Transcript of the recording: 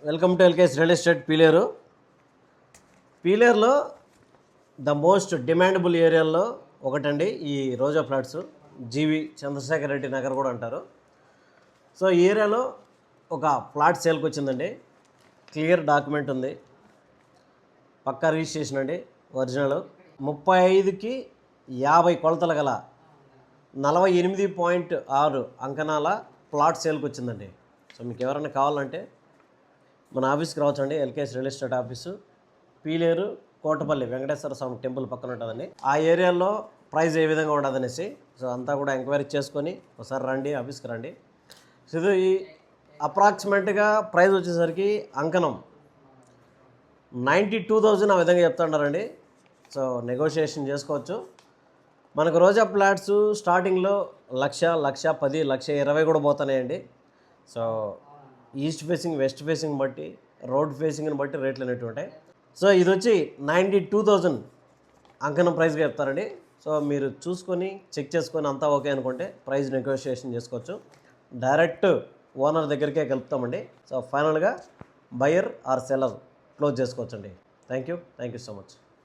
Welcome to LKS real estate Peeleru. పీలేరులో the most demandable ఏరియాల్లో ఒకటండి ఈ రోజా ఫ్లాట్స్. జీవి చంద్రశేఖర్ రెడ్డి నగర్ కూడా అంటారు. సో ఈ ఏరియాలో ఒక ఫ్లాట్ సేల్కి వచ్చిందండి. క్లియర్ డాక్యుమెంట్ ఉంది, పక్కా రిజిస్ట్రేషన్ అండి, ఒరిజినల్. 35కి 50 కొలతలు గల 48.6 అంకణాల ప్లాట్ సేల్కి వచ్చిందండి. సో మీకు ఎవరైనా కావాలంటే మన ఆఫీస్కి రావచ్చండి. LKS real estate office, Peeleru, Kotapalli Venkateswara Swamy temple పక్కన ఉంటుందండి. ఆ ఏరియాలో ప్రైస్ ఏ విధంగా ఉండదనేసి సో అంతా కూడా ఎంక్వైరీ చేసుకొని ఒకసారి రండి, ఆఫీస్కి రండి. సో ఇది అప్రాక్సిమేట్గా ప్రైస్ వచ్చేసరికి అంకణం 92,000 ఆ విధంగా చెప్తుంటారండి. సో నెగోషియేషన్ చేసుకోవచ్చు. మనకు రోజా ఫ్లాట్స్ స్టార్టింగ్లో 1,00,000, 1,10,000, 1,20,000 కూడా పోతున్నాయండి. So east facing, west facing బట్టి, రోడ్ ఫేసింగ్ని బట్టి రేట్లు అనేవి ఉంటాయి. సో ఇది వచ్చి 92,000 అంకణం ప్రైస్గా చెప్తారండి. సో మీరు చూసుకొని చెక్ చేసుకొని అంతా ఓకే అనుకుంటే ప్రైస్ నెగోషియేషన్ చేసుకోవచ్చు. డైరెక్ట్ ఓనర్ దగ్గరికే కలుపుతామండి. సో ఫైనల్గా బయర్ ఆర్ సెల్లర్ క్లోజ్ చేసుకోవచ్చండి. Thank you so much.